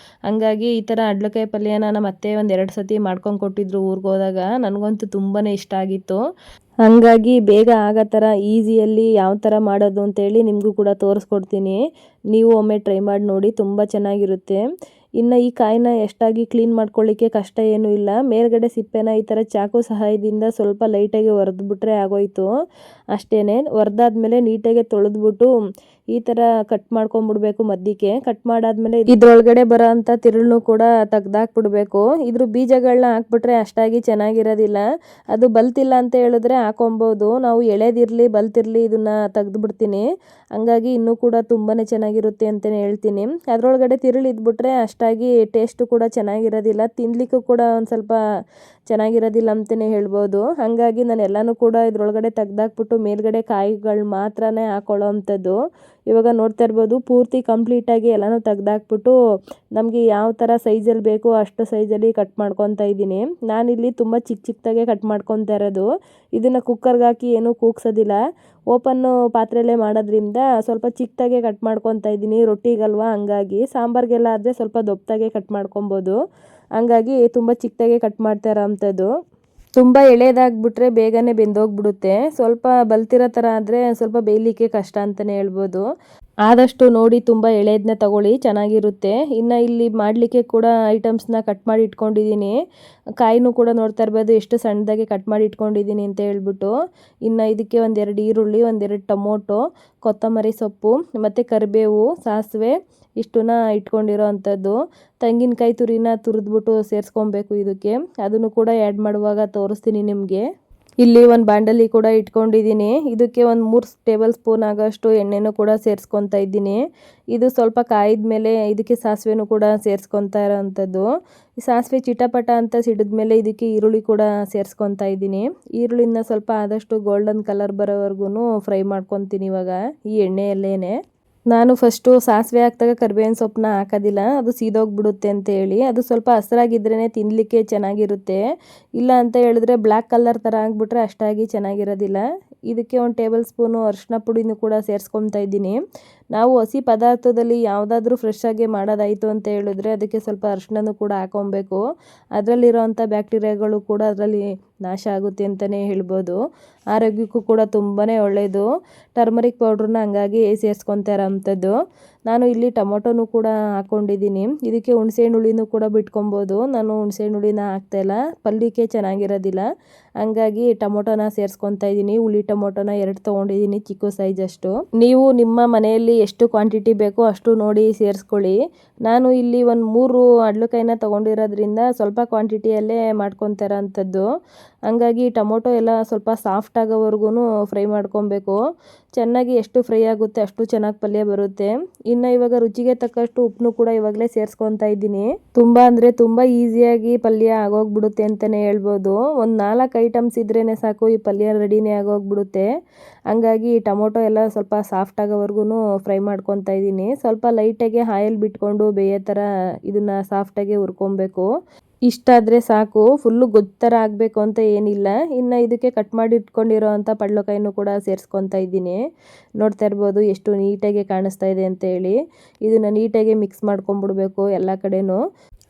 ಹಂಗಾಗಿ ಈ ಥರ ಅಡ್ಲಕಾಯಿ ಪಲ್ಯನ ನಮ್ಮ ಅತ್ತೆ ಒಂದು 2 ಸತಿ ಮಾಡ್ಕೊಂಡು ಕೊಟ್ಟಿದ್ರು ಊರಿಗೆ ಹೋದಾಗ. ನನಗಂತೂ ತುಂಬಾ ಇಷ್ಟ ಆಗಿತ್ತು. ಹಂಗಾಗಿ ಬೇಗ ಆಗೋ ಥರ ಈಸಿಯಲ್ಲಿ ಯಾವ ಥರ ಮಾಡೋದು ಅಂತೇಳಿ ನಿಮಗೂ ಕೂಡ ತೋರಿಸ್ಕೊಡ್ತೀನಿ. ನೀವು ಒಮ್ಮೆ ಟ್ರೈ ಮಾಡಿ ನೋಡಿ, ತುಂಬ ಚೆನ್ನಾಗಿರುತ್ತೆ. ಇನ್ನು ಈ ಕಾಯಿನ ಎಷ್ಟಾಗಿ ಕ್ಲೀನ್ ಮಾಡ್ಕೊಳ್ಳಿಕ್ಕೆ ಕಷ್ಟ ಏನೂ ಇಲ್ಲ. ಮೇಲ್ಗಡೆ ಸಿಪ್ಪೆನ ಈ ಥರ ಚಾಕು ಸಹಾಯದಿಂದ ಸ್ವಲ್ಪ ಲೈಟಾಗಿ ಒರೆದ್ಬಿಟ್ರೆ ಆಗೋಯ್ತು ಅಷ್ಟೇ. ಒರೆದಾದ್ಮೇಲೆ ನೀಟಾಗಿ ತೊಳೆದ್ಬಿಟ್ಟು ಈ ಥರ ಕಟ್ ಮಾಡ್ಕೊಂಬಿಡ್ಬೇಕು. ಮಧ್ಯಕ್ಕೆ ಕಟ್ ಮಾಡಾದ್ಮೇಲೆ ಇದ್ರೊಳಗಡೆ ಬರೋ ಅಂಥ ತಿರುಳನ್ನು ಕೂಡ ತೆಗ್ದಾಕ್ಬಿಡ್ಬೇಕು. ಇದ್ರ ಬೀಜಗಳನ್ನ ಹಾಕ್ಬಿಟ್ರೆ ಅಷ್ಟಾಗಿ ಚೆನ್ನಾಗಿರೋದಿಲ್ಲ. ಅದು ಬಲ್ತಿಲ್ಲ ಅಂತ ಹೇಳಿದ್ರೆ ಹಾಕೊಬೋದು. ನಾವು ಎಳೆದಿರಲಿ ಬಲ್ತಿರಲಿ ಇದನ್ನು ತೆಗೆದುಬಿಡ್ತೀನಿ. ಹಂಗಾಗಿ ಇನ್ನೂ ಕೂಡ ತುಂಬಾ ಚೆನ್ನಾಗಿರುತ್ತೆ ಅಂತಲೇ ಹೇಳ್ತೀನಿ. ಅದರೊಳಗಡೆ ತಿರುಳು ಇದ್ಬಿಟ್ರೆ ಅಷ್ಟಾಗಿ ಟೇಸ್ಟು ಕೂಡ ಚೆನ್ನಾಗಿರೋದಿಲ್ಲ, ತಿನ್ನಲಿಕ್ಕೂ ಕೂಡ ಒಂದು ಸ್ವಲ್ಪ ಚೆನ್ನಾಗಿರೋದಿಲ್ಲ ಅಂತಲೇ ಹೇಳ್ಬೋದು. ಹಾಗಾಗಿ ನಾನು ಎಲ್ಲನೂ ಕೂಡ ಇದ್ರೊಳಗಡೆ ತೆಗ್ದಾಕ್ಬಿಟ್ಟು ಮೇಲ್ಗಡೆ ಕಾಯಿಗಳು ಮಾತ್ರನೇ ಹಾಕೊಳ್ಳೋ ಅಂಥದ್ದು. ಇವಾಗ ನೋಡ್ತಾ ಇರ್ಬೋದು ಪೂರ್ತಿ ಕಂಪ್ಲೀಟಾಗಿ ಎಲ್ಲನೂ ತೆಗ್ದಾಕ್ಬಿಟ್ಟು ನಮಗೆ ಯಾವ ಥರ ಸೈಜಲ್ಲಿ ಬೇಕೋ ಅಷ್ಟು ಸೈಜಲ್ಲಿ ಕಟ್ ಮಾಡ್ಕೊತಾ ಇದ್ದೀನಿ. ನಾನಿಲ್ಲಿ ತುಂಬ ಚಿಕ್ಕದಾಗೆ ಕಟ್ ಮಾಡ್ಕೊತಾ ಇರೋದು. ಇದನ್ನು ಕುಕ್ಕರ್ಗೆ ಹಾಕಿ ಏನೂ ಕೂಗ್ಸೋದಿಲ್ಲ, ಓಪನ್ನು ಪಾತ್ರೆಯಲ್ಲೇ ಮಾಡೋದ್ರಿಂದ ಸ್ವಲ್ಪ ಚಿಕ್ಕದಾಗೆ ಕಟ್ ಮಾಡ್ಕೊತಾ ಇದ್ದೀನಿ. ರೊಟ್ಟಿಗಲ್ವಾ, ಹಂಗಾಗಿ ಸಾಂಬಾರಿಗೆಲ್ಲ ಆದರೆ ಸ್ವಲ್ಪ ದೊಡ್ಡದಾಗೆ ಕಟ್ ಮಾಡ್ಕೊಬೋದು. ಹಂಗಾಗಿ ತುಂಬ ಚಿಕ್ಕದಾಗೆ ಕಟ್ ಮಾಡ್ತಾ ಇರೋ ಅಂಥದ್ದು. ತುಂಬ ಎಳೆದಾಗ್ಬಿಟ್ರೆ ಬೇಗನೆ ಬೆಂದೋಗ್ಬಿಡುತ್ತೆ. ಸ್ವಲ್ಪ ಬಲ್ತಿರೋ ಥರ ಆದರೆ ಸ್ವಲ್ಪ ಬೇಯಲಿಕ್ಕೆ ಕಷ್ಟ ಅಂತಲೇ ಹೇಳ್ಬೋದು. ಆದಷ್ಟು ನೋಡಿ ತುಂಬ ಎಳೆದನ್ನ ತಗೊಳ್ಳಿ, ಚೆನ್ನಾಗಿರುತ್ತೆ. ಇನ್ನು ಇಲ್ಲಿ ಮಾಡಲಿಕ್ಕೆ ಕೂಡ ಐಟಮ್ಸ್ನ ಕಟ್ ಮಾಡಿ ಇಟ್ಕೊಂಡಿದ್ದೀನಿ. ಕಾಯಿನೂ ಕೂಡ ನೋಡ್ತಾ ಇರ್ಬೋದು ಎಷ್ಟು ಸಣ್ಣದಾಗಿ ಕಟ್ ಮಾಡಿ ಇಟ್ಕೊಂಡಿದ್ದೀನಿ ಅಂತ ಹೇಳ್ಬಿಟ್ಟು. ಇನ್ನು ಇದಕ್ಕೆ 1-2 ಈರುಳ್ಳಿ, 1-2 ಟೊಮೊಟೊ, ಕೊತ್ತಂಬರಿ ಸೊಪ್ಪು ಮತ್ತು ಕರಿಬೇವು, ಸಾಸಿವೆ ಇಷ್ಟನ್ನ ಇಟ್ಕೊಂಡಿರೋ ಅಂಥದ್ದು. ತೆಂಗಿನಕಾಯಿ ತುರಿನ ತುರಿದ್ಬಿಟ್ಟು ಸೇರಿಸ್ಕೊಬೇಕು ಇದಕ್ಕೆ. ಅದನ್ನು ಕೂಡ ಆ್ಯಡ್ ಮಾಡುವಾಗ ತೋರಿಸ್ತೀನಿ ನಿಮಗೆ. ಇಲ್ಲಿ ಒಂದು ಬಾಂಡಲಿ ಕೂಡ ಇಟ್ಕೊಂಡಿದ್ದೀನಿ. ಇದಕ್ಕೆ ಒಂದು 3 ಟೇಬಲ್ ಸ್ಪೂನ್ ಆಗೋಷ್ಟು ಎಣ್ಣೆನೂ ಕೂಡ ಸೇರಿಸ್ಕೊತಾ ಇದ್ದೀನಿ. ಇದು ಸ್ವಲ್ಪ ಕಾಯಿದ ಮೇಲೆ ಇದಕ್ಕೆ ಸಾಸಿವೆನೂ ಕೂಡ ಸೇರಿಸ್ಕೊತಾ ಇರೋವಂಥದ್ದು. ಈ ಸಾಸಿವೆ ಚಿಟಪಟ ಅಂತ ಸಿಡಿದ್ಮೇಲೆ ಇದಕ್ಕೆ ಈರುಳ್ಳಿ ಕೂಡ ಸೇರಿಸ್ಕೊತಾ ಇದ್ದೀನಿ. ಈರುಳ್ಳಿನ ಸ್ವಲ್ಪ ಆದಷ್ಟು ಗೋಲ್ಡನ್ ಕಲರ್ ಬರೋವರೆಗೂ ಫ್ರೈ ಮಾಡ್ಕೊತೀನಿ ಇವಾಗ ಈ ಎಣ್ಣೆಯಲ್ಲೇ. ನಾನು ಫಸ್ಟು ಸಾಸಿವೆ ಹಾಕಿದಾಗ ಕರಿಬೇವಿನ ಸೊಪ್ಪನ್ನ ಹಾಕೋದಿಲ್ಲ, ಅದು ಸೀದೋಗ್ಬಿಡುತ್ತೆ ಅಂತ ಹೇಳಿ. ಅದು ಸ್ವಲ್ಪ ಹಸಿರಾಗಿದ್ರೇ ತಿನ್ನಲಿಕ್ಕೆ ಚೆನ್ನಾಗಿರುತ್ತೆ. ಇಲ್ಲ ಅಂತ ಹೇಳಿದ್ರೆ ಬ್ಲ್ಯಾಕ್ ಕಲರ್ ಥರ ಆಗಿಬಿಟ್ರೆ ಅಷ್ಟಾಗಿ ಚೆನ್ನಾಗಿರೋದಿಲ್ಲ. ಇದಕ್ಕೆ 1 ಟೇಬಲ್ ಸ್ಪೂನು ಅರಿಶಿನ ಪುಡಿನೂ ಕೂಡ ಸೇರಿಸ್ಕೊತಾ ಇದ್ದೀನಿ. ನಾವು ಹಸಿ ಪದಾರ್ಥದಲ್ಲಿ ಯಾವುದಾದ್ರೂ ಫ್ರೆಶ್ ಆಗಿ ಮಾಡೋದಾಯಿತು ಅಂತ ಹೇಳಿದ್ರೆ ಅದಕ್ಕೆ ಸ್ವಲ್ಪ ಅರಿಶಿನನೂ ಕೂಡ ಹಾಕೊಬೇಕು. ಅದರಲ್ಲಿರೋವಂಥ ಬ್ಯಾಕ್ಟೀರಿಯಾಗಳು ಕೂಡ ಅದರಲ್ಲಿ ನಾಶ ಆಗುತ್ತೆ ಅಂತಲೇ ಹೇಳ್ಬೋದು. ಆರೋಗ್ಯಕ್ಕೂ ಕೂಡ ತುಂಬಾ ಒಳ್ಳೆಯದು. ಟರ್ಮರಿಕ್ ಪೌಡ್ರನ್ನ ಹಂಗಾಗಿ ಸೇರಿಸ್ಕೊತಾ ಇರೋವಂಥದ್ದು. ನಾನು ಇಲ್ಲಿ ಟೊಮೊಟೊನೂ ಕೂಡ ಹಾಕ್ಕೊಂಡಿದ್ದೀನಿ. ಇದಕ್ಕೆ ಹುಣಸೆಹಣ್ಣು ಹುಳಿನೂ ಕೂಡ ಬಿಟ್ಕೊಬೋದು. ನಾನು ಹುಣಸೆಹಣ್ಣು ಹುಳಿನ ಹಾಕ್ತಾಯಿಲ್ಲ, ಪಲ್ಯಕ್ಕೆ ಚೆನ್ನಾಗಿರೋದಿಲ್ಲ. ಹಂಗಾಗಿ ಟೊಮೊಟೊನ ಸೇರಿಸ್ಕೊತಾ ಇದ್ದೀನಿ. ಹುಳಿ ಟೊಮೊಟೊನ 2 ತೊಗೊಂಡಿದ್ದೀನಿ, ಚಿಕ್ಕ ಸೈಜಷ್ಟು. ನೀವು ನಿಮ್ಮ ಮನೆಯಲ್ಲಿ ಎಷ್ಟು ಕ್ವಾಂಟಿಟಿ ಬೇಕೋ ಅಷ್ಟು ನೋಡಿ ಸೇರಿಸ್ಕೊಳ್ಳಿ. ನಾನು ಇಲ್ಲಿ ಒಂದು 3 ಅಡ್ಲಕಾಯಿನ ತೊಗೊಂಡಿರೋದ್ರಿಂದ ಸ್ವಲ್ಪ ಕ್ವಾಂಟಿಟಿಯಲ್ಲೇ ಮಾಡ್ಕೊತಾರ ಅಂಥದ್ದು. ಹಂಗಾಗಿ ಟೊಮೊಟೊ ಎಲ್ಲ ಸ್ವಲ್ಪ ಸಾಫ್ಟ್ ಆಗೋವರೆಗೂ ಫ್ರೈ ಮಾಡ್ಕೊಬೇಕು. ಚೆನ್ನಾಗಿ ಎಷ್ಟು ಫ್ರೈ ಆಗುತ್ತೆ ಅಷ್ಟು ಚೆನ್ನಾಗಿ ಪಲ್ಯ ಬರುತ್ತೆ. ಇನ್ನು ಇವಾಗ ರುಚಿಗೆ ತಕ್ಕಷ್ಟು ಉಪ್ಪನ್ನು ಕೂಡ ಇವಾಗಲೇ ಸೇರಿಸ್ಕೊತಾ ಇದ್ದೀನಿ. ತುಂಬ ಅಂದರೆ ತುಂಬ ಈಸಿಯಾಗಿ ಪಲ್ಯ ಆಗೋಗ್ಬಿಡುತ್ತೆ ಅಂತಲೇ ಹೇಳ್ಬೋದು. ಒಂದು 4 ಐಟಮ್ಸ್ ಇದ್ರೇ ಸಾಕು, ಈ ಪಲ್ಯ ರೆಡಿನೇ ಆಗೋಗ್ಬಿಡುತ್ತೆ. ಹಂಗಾಗಿ ಟೊಮೊಟೊ ಎಲ್ಲ ಸ್ವಲ್ಪ ಸಾಫ್ಟ್ ಆಗೋವರೆಗೂ ಫ್ರೈ ಮಾಡ್ಕೊತಾ ಇದ್ದೀನಿ. ಸ್ವಲ್ಪ ಲೈಟಾಗಿ ಆಯಿಲ್ ಬಿಟ್ಕೊಂಡು ಬೇಯೋ ಥರ ಇದನ್ನು ಸಾಫ್ಟಾಗಿ ಹುರ್ಕೊಬೇಕು. ಇಷ್ಟಾದರೆ ಸಾಕು, ಫುಲ್ಲು ಗೊಜ್ಜು ಆಗಬೇಕು ಅಂತ ಏನಿಲ್ಲ. ಇನ್ನು ಇದಕ್ಕೆ ಕಟ್ ಮಾಡಿ ಇಟ್ಕೊಂಡಿರೋ ಅಂಥ ಪಡ್ಲಕಾಯಿನೂ ಕೂಡ ಸೇರಿಸ್ಕೊತಾ ಇದ್ದೀನಿ. ನೋಡ್ತಾ ಇರ್ಬೋದು ಎಷ್ಟು ನೀಟಾಗಿ ಕಾಣಿಸ್ತಾ ಇದೆ ಅಂತ ಹೇಳಿ. ಇದನ್ನು ನೀಟಾಗಿ ಮಿಕ್ಸ್ ಮಾಡ್ಕೊಂಬಿಡ್ಬೇಕು ಎಲ್ಲ ಕಡೆನೂ.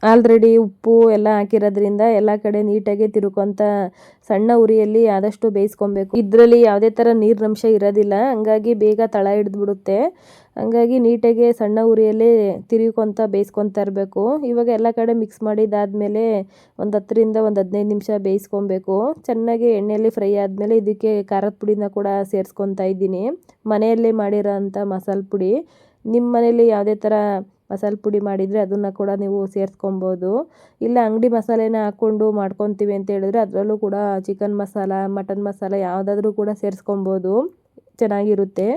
ಆಲ್ರೆಡಿ ಉಪ್ಪು ಎಲ್ಲ ಹಾಕಿರೋದ್ರಿಂದ ಎಲ್ಲ ಕಡೆ ನೀಟಾಗಿ ತಿರ್ಕೊಂತ ಸಣ್ಣ ಉರಿಯಲ್ಲಿ ಆದಷ್ಟು ಬೇಯಿಸ್ಕೊಬೇಕು. ಇದರಲ್ಲಿ ಯಾವುದೇ ಥರ ನೀರಿನಂಶ ಇರೋದಿಲ್ಲ, ಹಂಗಾಗಿ ಬೇಗ ತಳ ಹಿಡಿದ್ಬಿಡುತ್ತೆ. ಹಂಗಾಗಿ ನೀಟಾಗಿ ಸಣ್ಣ ಉರಿಯಲ್ಲೇ ತಿರ್ಕೊಂತ ಬೇಯಿಸ್ಕೊತಾ ಇರಬೇಕು. ಇವಾಗ ಎಲ್ಲ ಕಡೆ ಮಿಕ್ಸ್ ಮಾಡಿದ್ದಾದಮೇಲೆ ಒಂದು 10ರಿಂದ 15 ನಿಮಿಷ ಬೇಯಿಸ್ಕೊಬೇಕು. ಚೆನ್ನಾಗಿ ಎಣ್ಣೆಯಲ್ಲಿ ಫ್ರೈ ಆದಮೇಲೆ ಇದಕ್ಕೆ ಖಾರದ ಪುಡಿನ ಕೂಡ ಸೇರಿಸ್ಕೊತಾ ಇದ್ದೀನಿ. ಮನೆಯಲ್ಲೇ ಮಾಡಿರೋ ಅಂಥ ಮಸಾಲೆ ಪುಡಿ. ನಿಮ್ಮ ಮನೇಲಿ ಯಾವುದೇ ಥರ ಮಸಾಲೆ ಪುಡಿ ಮಾಡಿದರೆ ಅದನ್ನು ಕೂಡ ನೀವು ಸೇರಿಸ್ಕೊಬೋದು. ಇಲ್ಲ ಅಂಗಡಿ ಮಸಾಲೆನ ಹಾಕ್ಕೊಂಡು ಮಾಡ್ಕೊತೀವಿ ಅಂತ ಹೇಳಿದ್ರೆ ಅದರಲ್ಲೂ ಕೂಡ ಚಿಕನ್ ಮಸಾಲ, ಮಟನ್ ಮಸಾಲ ಯಾವುದಾದ್ರೂ ಕೂಡ ಸೇರಿಸ್ಕೊಬೋದು, ಚೆನ್ನಾಗಿರುತ್ತೆ.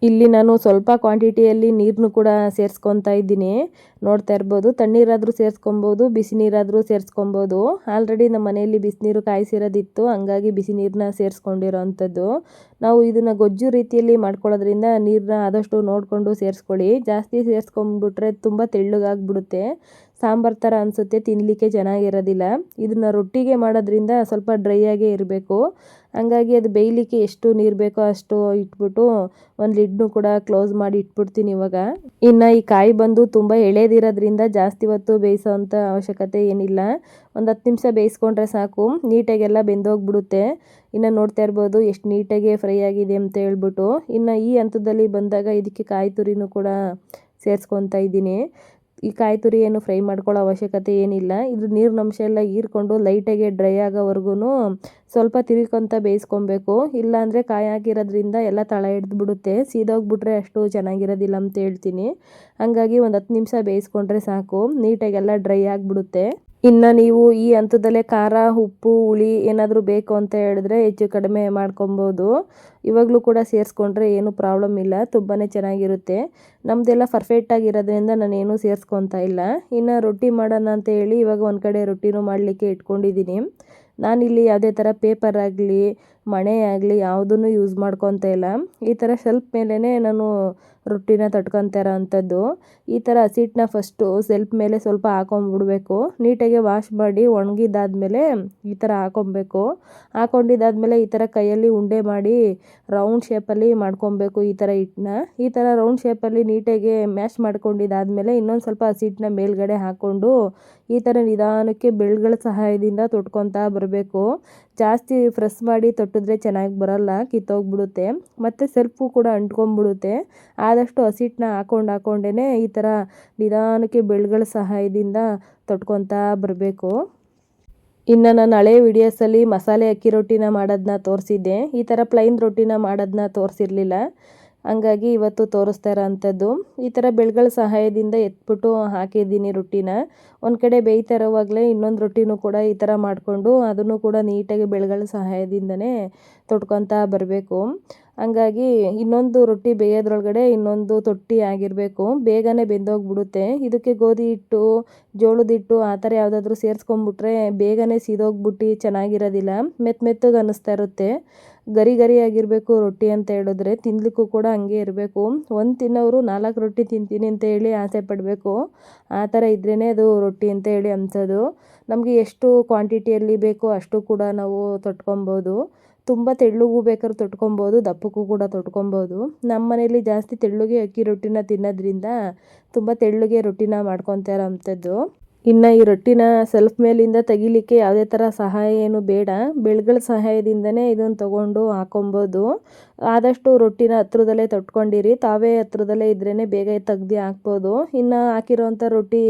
ಇಲ್ಲಿ ನಾನು ಸ್ವಲ್ಪ ಕ್ವಾಂಟಿಟಿಯಲ್ಲಿ ನೀರನ್ನು ಕೂಡ ಸೇರಿಸ್ಕೊತಾ ಇದ್ದೀನಿ. ನೋಡ್ತಾ ಇರ್ಬೋದು, ತಣ್ಣೀರಾದರೂ ಸೇರಿಸ್ಕೊಬೋದು, ಬಿಸಿ ನೀರಾದರೂ ಸೇರಿಸ್ಕೊಬೋದು. ಆಲ್ರೆಡಿ ನಮ್ಮ ಮನೆಯಲ್ಲಿ ಬಿಸಿನೀರು ಕಾಯಿಸಿರೋದಿತ್ತು, ಹಂಗಾಗಿ ಬಿಸಿ ನೀರನ್ನ ಸೇರಿಸ್ಕೊಂಡಿರೋ ಅಂಥದ್ದು. ನಾವು ಇದನ್ನು ಗೊಜ್ಜು ರೀತಿಯಲ್ಲಿ ಮಾಡ್ಕೊಳ್ಳೋದ್ರಿಂದ ನೀರನ್ನ ಆದಷ್ಟು ನೋಡಿಕೊಂಡು ಸೇರಿಸ್ಕೊಳ್ಳಿ. ಜಾಸ್ತಿ ಸೇರಿಸ್ಕೊಂಡ್ಬಿಟ್ರೆ ತುಂಬ ತೆಳ್ಳಗಾಗ್ಬಿಡುತ್ತೆ, ಸಾಂಬಾರು ಥರ ಅನಿಸುತ್ತೆ, ತಿನ್ನಲಿಕ್ಕೆ ಚೆನ್ನಾಗಿರೋದಿಲ್ಲ. ಇದನ್ನು ರೊಟ್ಟಿಗೆ ಮಾಡೋದ್ರಿಂದ ಸ್ವಲ್ಪ ಡ್ರೈ ಆಗೇ ಇರಬೇಕು. ಹಂಗಾಗಿ ಅದು ಬೇಯಲಿಕ್ಕೆ ಎಷ್ಟು ನೀರು ಬೇಕೋ ಅಷ್ಟು ಇಟ್ಬಿಟ್ಟು ಒಂದು ಲಿಡ್ನು ಕೂಡ ಕ್ಲೋಸ್ ಮಾಡಿ ಇಟ್ಬಿಡ್ತೀನಿ ಇವಾಗ. ಇನ್ನು ಈ ಕಾಯಿ ಬಂದು ತುಂಬ ಎಳೆದಿರೋದ್ರಿಂದ ಜಾಸ್ತಿ ಹೊತ್ತು ಬೇಯಿಸೋ ಅಂಥ ಅವಶ್ಯಕತೆ ಏನಿಲ್ಲ. ಒಂದು 10 ನಿಮಿಷ ಬೇಯಿಸ್ಕೊಂಡ್ರೆ ಸಾಕು, ನೀಟಾಗೆಲ್ಲ ಬೆಂದೋಗ್ಬಿಡುತ್ತೆ. ಇನ್ನು ನೋಡ್ತಾ ಇರ್ಬೋದು ಎಷ್ಟು ನೀಟಾಗಿ ಫ್ರೈ ಆಗಿದೆ ಅಂತ ಹೇಳ್ಬಿಟ್ಟು. ಇನ್ನು ಈ ಹಂತದಲ್ಲಿ ಬಂದಾಗ ಇದಕ್ಕೆ ಕಾಯಿ ತುರಿನೂ ಕೂಡ ಸೇರಿಸ್ಕೊತಾ ಇದ್ದೀನಿ. ಈ ಕಾಯಿ ತುರಿ ಏನು ಫ್ರೈ ಮಾಡ್ಕೊಳ್ಳೋ ಅವಶ್ಯಕತೆ ಏನಿಲ್ಲ. ಇದು ನೀರಿನಂಶ ಎಲ್ಲ ಹೀರ್ಕೊಂಡು ಲೈಟಾಗಿ ಡ್ರೈ ಆಗೋವರೆಗೂ ಸ್ವಲ್ಪ ತಿರ್ಕೊಂತ ಬೇಯಿಸ್ಕೊಬೇಕು. ಇಲ್ಲಾಂದರೆ ಕಾಯಿ ಹಾಕಿರೋದ್ರಿಂದ ಎಲ್ಲ ತಳ ಹಿಡಿದ್ಬಿಡುತ್ತೆ, ಸೀದೋಗ್ಬಿಟ್ರೆ ಅಷ್ಟು ಚೆನ್ನಾಗಿರೋದಿಲ್ಲ ಅಂತ ಹೇಳ್ತೀನಿ. ಹಂಗಾಗಿ ಒಂದು 10 ನಿಮಿಷ ಬೇಯಿಸ್ಕೊಂಡ್ರೆ ಸಾಕು, ನೀಟಾಗೆಲ್ಲ ಡ್ರೈ ಆಗಿಬಿಡುತ್ತೆ. ಇನ್ನು ನೀವು ಈ ಹಂತದಲ್ಲೇ ಖಾರ, ಉಪ್ಪು, ಹುಳಿ ಏನಾದರೂ ಬೇಕು ಅಂತ ಹೇಳಿದ್ರೆ ಹೆಚ್ಚು ಕಡಿಮೆ ಮಾಡ್ಕೊಬೋದು. ಇವಾಗಲೂ ಕೂಡ ಸೇರಿಸ್ಕೊಂಡ್ರೆ ಏನು ಪ್ರಾಬ್ಲಮ್ ಇಲ್ಲ, ತುಂಬಾ ಚೆನ್ನಾಗಿರುತ್ತೆ. ನಮ್ಮದೆಲ್ಲ ಪರ್ಫೆಕ್ಟಾಗಿರೋದ್ರಿಂದ ನಾನೇನು ಸೇರಿಸ್ಕೊತಾ ಇಲ್ಲ. ಇನ್ನು ರೊಟ್ಟಿ ಮಾಡೋಣ ಅಂತ ಹೇಳಿ ಇವಾಗ ಒಂದು ಕಡೆ ರೊಟ್ಟಿನೂ ಮಾಡಲಿಕ್ಕೆ ಇಟ್ಕೊಂಡಿದ್ದೀನಿ. ನಾನಿಲ್ಲಿ ಯಾವುದೇ ಥರ ಪೇಪರ್ ಆಗಲಿ, ಮಣೆ ಆಗಲಿ ಯಾವುದನ್ನು ಯೂಸ್ ಮಾಡ್ಕೊತಾ ಇಲ್ಲ. ಈ ಥರ ಸೆಲ್ಫ್ ಮೇಲೇ ನಾನು ರೊಟ್ಟಿನ ತಟ್ಕೊತಾ ಇರೋ ಅಂಥದ್ದು. ಈ ಥರ ಹಸಿಟ್ಟನ್ನ ಫಸ್ಟು ಸೆಲ್ಫ್ ಮೇಲೆ ಸ್ವಲ್ಪ ಹಾಕೊಂಡ್ಬಿಡ್ಬೇಕು. ನೀಟಾಗಿ ವಾಶ್ ಮಾಡಿ ಒಣಗಿದ್ದಾದಮೇಲೆ ಈ ಥರ ಹಾಕೊಬೇಕು. ಹಾಕೊಂಡಿದ್ದಾದಮೇಲೆ ಈ ಥರ ಕೈಯಲ್ಲಿ ಉಂಡೆ ಮಾಡಿ ರೌಂಡ್ ಶೇಪಲ್ಲಿ ಮಾಡ್ಕೊಬೇಕು ಈ ಥರ ಹಿಟ್ಟನ್ನ. ಈ ಥರ ರೌಂಡ್ ಶೇಪಲ್ಲಿ ನೀಟಾಗಿ ಮ್ಯಾಶ್ ಮಾಡ್ಕೊಂಡಿದ್ದಾದಮೇಲೆ ಇನ್ನೊಂದು ಸ್ವಲ್ಪ ಹಸಿಟ್ಟನ್ನ ಮೇಲ್ಗಡೆ ಹಾಕ್ಕೊಂಡು ಈ ಥರ ನಿಧಾನಕ್ಕೆ ಬೆರಳುಗಳ ಸಹಾಯದಿಂದ ತೊಟ್ಕೊತಾ ಬರಬೇಕು. ಜಾಸ್ತಿ ಪ್ರೆಸ್ ಮಾಡಿ ತೊಟ್ಟಿದ್ರೆ ಚೆನ್ನಾಗಿ ಬರೋಲ್ಲ, ಕಿತ್ತೋಗ್ಬಿಡುತ್ತೆ, ಮತ್ತು ಸೆಲ್ಫು ಕೂಡ ಅಂಟ್ಕೊಂಡ್ಬಿಡುತ್ತೆ. ಆದಷ್ಟು ಹಸಿಟ್ಟನ್ನ ಹಾಕೊಂಡೇ ಈ ಥರ ನಿಧಾನಕ್ಕೆ ಬೆರಳುಗಳ ಸಹಾಯದಿಂದ ತೊಟ್ಕೊತಾ ಬರಬೇಕು. ಇನ್ನು ನಾನು ಹಳೆ ವಿಡಿಯೋಸಲ್ಲಿ ಮಸಾಲೆ ಅಕ್ಕಿ ರೊಟ್ಟಿನ ಮಾಡೋದನ್ನ ತೋರಿಸಿದ್ದೆ, ಈ ಥರ ಪ್ಲೈನ್ ರೊಟ್ಟಿನ ಮಾಡೋದನ್ನ ತೋರಿಸಿರಲಿಲ್ಲ. ಹಂಗಾಗಿ ಇವತ್ತು ತೋರಿಸ್ತಾ ಇರೋ ಅಂಥದ್ದು. ಈ ಥರ ಬೆರಳುಗಳ ಸಹಾಯದಿಂದ ಎತ್ಬಿಟ್ಟು ಹಾಕಿದ್ದೀನಿ ರೊಟ್ಟಿನ. ಒಂದು ಕಡೆ ಬೇಯ್ತಾ ಇರೋವಾಗಲೇ ಇನ್ನೊಂದು ರೊಟ್ಟಿನೂ ಕೂಡ ಈ ಥರ ಮಾಡಿಕೊಂಡು ಅದನ್ನು ಕೂಡ ನೀಟಾಗಿ ಬೆರಳುಗಳ ಸಹಾಯದಿಂದನೇ ತೊಟ್ಕೊತಾ ಬರಬೇಕು. ಹಂಗಾಗಿ ಇನ್ನೊಂದು ರೊಟ್ಟಿ ಬೇಯೋದ್ರೊಳಗಡೆ ಇನ್ನೊಂದು ತೊಟ್ಟಿ ಆಗಿರಬೇಕು, ಬೇಗನೆ ಬೆಂದೋಗ್ಬಿಡುತ್ತೆ. ಇದಕ್ಕೆ ಗೋಧಿ ಹಿಟ್ಟು, ಜೋಳದ ಹಿಟ್ಟು ಆ ಥರ ಯಾವುದಾದ್ರೂ ಸೇರಿಸ್ಕೊಂಬಿಟ್ರೆ ಬೇಗನೆ ಸೀದೋಗ್ಬಿಟ್ಟು ಚೆನ್ನಾಗಿರೋದಿಲ್ಲ, ಮೆತ್ತಗೆ ಅನ್ನಿಸ್ತಾ ಇರುತ್ತೆ. ಗರಿ ಆಗಿರಬೇಕು ರೊಟ್ಟಿ ಅಂತ ಹೇಳಿದ್ರೆ, ತಿನ್ನಲಿಕ್ಕೂ ಕೂಡ ಹಂಗೆ ಇರಬೇಕು. ಒಂದು ತಿನ್ನೋರು 4 ರೊಟ್ಟಿ ತಿಂತೀನಿ ಅಂತ ಹೇಳಿ ಆಸೆ ಪಡಬೇಕು. ಆ ಥರ ಇದ್ರೇ ಅದು ರೊಟ್ಟಿ ಅಂತ ಹೇಳಿ ಅನ್ಸೋದು. ನಮಗೆ ಎಷ್ಟು ಕ್ವಾಂಟಿಟಿಯಲ್ಲಿ ಬೇಕೋ ಅಷ್ಟು ಕೂಡ ನಾವು ತೊಟ್ಕೊಬೋದು. ತುಂಬ ತೆಳ್ಳಗೂ ಬೇಕಾದ್ರೂ ತೊಟ್ಕೊಬೋದು, ದಪ್ಪಕ್ಕೂ ಕೂಡ ತೊಟ್ಕೊಬೋದು. ನಮ್ಮ ಮನೇಲಿ ಜಾಸ್ತಿ ತೆಳ್ಳಗೆ ಅಕ್ಕಿ ರೊಟ್ಟಿನ ತಿನ್ನೋದ್ರಿಂದ ತುಂಬ ತೆಳ್ಳಗೆ ರೊಟ್ಟಿನ ಮಾಡ್ಕೊತಾ ಇರೋ ಅಂಥದ್ದು. ಇನ್ನು ಈ ರೊಟ್ಟಿನ ಸೆಲ್ಫ್ ಮೇಲಿಂದ ತೆಗಿಲಿಕ್ಕೆ ಯಾವುದೇ ಥರ ಸಹಾಯ ಏನು ಬೇಡ, ಬೆರಳುಗಳ ಸಹಾಯದಿಂದನೇ ಇದನ್ನು ತೊಗೊಂಡು ಹಾಕೊಬೋದು. ಆದಷ್ಟು ರೊಟ್ಟಿನ ಹತ್ರದಲ್ಲೇ ತೊಟ್ಕೊಂಡಿರಿ, ತಾವೇ ಹತ್ರದಲ್ಲೇ ಇದ್ರೇ ಬೇಗ ತೆಗ್ದು ಹಾಕ್ಬೋದು. ಇನ್ನು ಹಾಕಿರೋವಂಥ ರೊಟ್ಟಿ,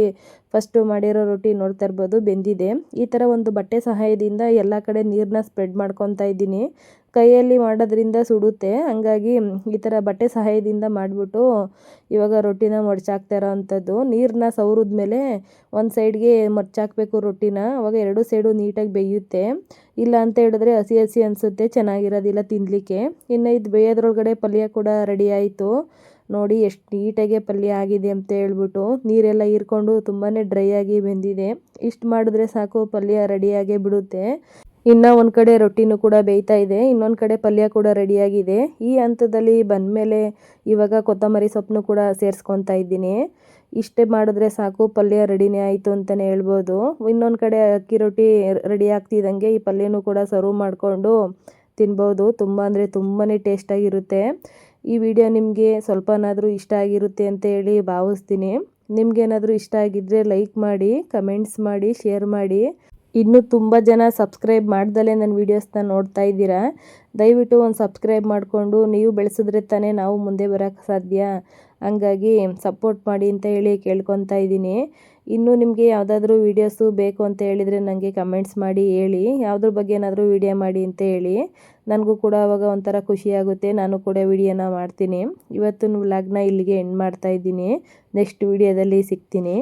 ಫಸ್ಟು ಮಾಡಿರೋ ರೊಟ್ಟಿ ನೋಡ್ತಾ ಇರ್ಬೋದು ಬೆಂದಿದೆ. ಈ ಥರ ಒಂದು ಬಟ್ಟೆ ಸಹಾಯದಿಂದ ಎಲ್ಲ ಕಡೆ ನೀರನ್ನ ಸ್ಪ್ರೆಡ್ ಮಾಡ್ಕೊತಾ ಇದ್ದೀನಿ. ಕೈಯಲ್ಲಿ ಮಾಡೋದ್ರಿಂದ ಸುಡುತ್ತೆ. ಹಂಗಾಗಿ ಈ ಥರ ಬಟ್ಟೆ ಸಹಾಯದಿಂದ ಮಾಡಿಬಿಟ್ಟು ಇವಾಗ ರೊಟ್ಟಿನ ಮಡ್ಚಾಕ್ತಾ ಇರೋ ಅಂಥದ್ದು. ನೀರನ್ನ ಸವರಿದ್ಮೇಲೆ ಒಂದು ಸೈಡ್ಗೆ ಮಡ್ಚಾಕಬೇಕು ರೊಟ್ಟಿನ, ಅವಾಗ ಎರಡು ಸೈಡು ನೀಟಾಗಿ ಬೇಯುತ್ತೆ. ಇಲ್ಲ ಅಂತ ಹೇಳಿದ್ರೆ ಹಸಿ ಹಸಿ ಅನಿಸುತ್ತೆ, ಚೆನ್ನಾಗಿರೋದಿಲ್ಲ ತಿನ್ನಲಿಕ್ಕೆ. ಇನ್ನು ಇದು ಬೇಯೋದ್ರೊಳಗಡೆ ಪಲ್ಯ ಕೂಡ ರೆಡಿ ಆಯಿತು. ನೋಡಿ ಎಷ್ಟು ನೀಟಾಗೆ ಪಲ್ಯ ಆಗಿದೆ ಅಂತ ಹೇಳ್ಬಿಟ್ಟು. ನೀರೆಲ್ಲ ಹೀರ್ಕೊಂಡು ತುಂಬಾ ಡ್ರೈ ಆಗಿ ಬೆಂದಿದೆ. ಇಷ್ಟು ಮಾಡಿದ್ರೆ ಸಾಕು, ಪಲ್ಯ ರೆಡಿಯಾಗೇ ಬಿಡುತ್ತೆ. ಇನ್ನು ಒಂದು ಕಡೆ ರೊಟ್ಟಿನೂ ಕೂಡ ಬೇಯ್ತಾ ಇದೆ, ಇನ್ನೊಂದು ಕಡೆ ಪಲ್ಯ ಕೂಡ ರೆಡಿಯಾಗಿದೆ. ಈ ಹಂತದಲ್ಲಿ ಬಂದಮೇಲೆ ಇವಾಗ ಕೊತ್ತಂಬರಿ ಸೊಪ್ಪನ್ನು ಕೂಡ ಸೇರಿಸ್ಕೊತಾ ಇದ್ದೀನಿ. ಇಷ್ಟೇ ಮಾಡಿದ್ರೆ ಸಾಕು, ಪಲ್ಯ ರೆಡಿನೇ ಆಯಿತು ಅಂತಲೇ ಹೇಳ್ಬೋದು. ಇನ್ನೊಂದು ಕಡೆ ಅಕ್ಕಿ ರೊಟ್ಟಿ ರೆಡಿ ಆಗ್ತಿದ್ದಂಗೆ ಈ ಪಲ್ಯನೂ ಕೂಡ ಸರ್ವ್ ಮಾಡಿಕೊಂಡು ತಿನ್ಬೋದು. ತುಂಬ ಅಂದರೆ ತುಂಬಾ ಟೇಸ್ಟಾಗಿರುತ್ತೆ. ಈ ವಿಡಿಯೋ ನಿಮಗೆ ಸ್ವಲ್ಪನಾದರೂ ಇಷ್ಟ ಆಗಿರುತ್ತೆ ಅಂತ ಹೇಳಿ ಭಾವಿಸ್ತೀನಿ. ನಿಮಗೇನಾದರೂ ಇಷ್ಟ ಆಗಿದ್ದರೆ ಲೈಕ್ ಮಾಡಿ, ಕಮೆಂಟ್ಸ್ ಮಾಡಿ, ಶೇರ್ ಮಾಡಿ. ಇನ್ನೂ ತುಂಬ ಜನ ಸಬ್ಸ್ಕ್ರೈಬ್ ಮಾಡ್ದಲೇ ನನ್ನ ವೀಡಿಯೋಸ್ನ ನೋಡ್ತಾ ಇದ್ದೀರಾ. ದಯವಿಟ್ಟು ಒಂದು ಸಬ್ಸ್ಕ್ರೈಬ್ ಮಾಡಿಕೊಂಡು ನೀವು ಬೆಳೆಸಿದ್ರೆ ತಾನೇ ನಾವು ಮುಂದೆ ಬರೋಕ್ಕೆ ಸಾಧ್ಯ. ಹಂಗಾಗಿ ಸಪೋರ್ಟ್ ಮಾಡಿ ಅಂತ ಹೇಳಿ ಕೇಳ್ಕೊತಾ ಇದ್ದೀನಿ. ಇನ್ನೂ ನಿಮಗೆ ಯಾವುದಾದ್ರೂ ವೀಡಿಯೋಸು ಬೇಕು ಅಂತ ಹೇಳಿದರೆ ನನಗೆ ಕಮೆಂಟ್ಸ್ ಮಾಡಿ ಹೇಳಿ, ಯಾವುದ್ರ ಬಗ್ಗೆ ಏನಾದರೂ ವೀಡಿಯೋ ಮಾಡಿ ಅಂತ ಹೇಳಿ. ನನಗೂ ಕೂಡ ಅವಾಗ ಒಂಥರ ಖುಷಿಯಾಗುತ್ತೆ, ನಾನು ಕೂಡ ವೀಡಿಯೋನ ಮಾಡ್ತೀನಿ. ಇವತ್ತಿನ ವ್ಲಾಗ್ನ ಇಲ್ಲಿಗೆ ಎಂಡ್ ಮಾಡ್ತಾ ಇದ್ದೀನಿ. ನೆಕ್ಸ್ಟ್ ವೀಡಿಯೋದಲ್ಲಿ ಸಿಗ್ತೀನಿ.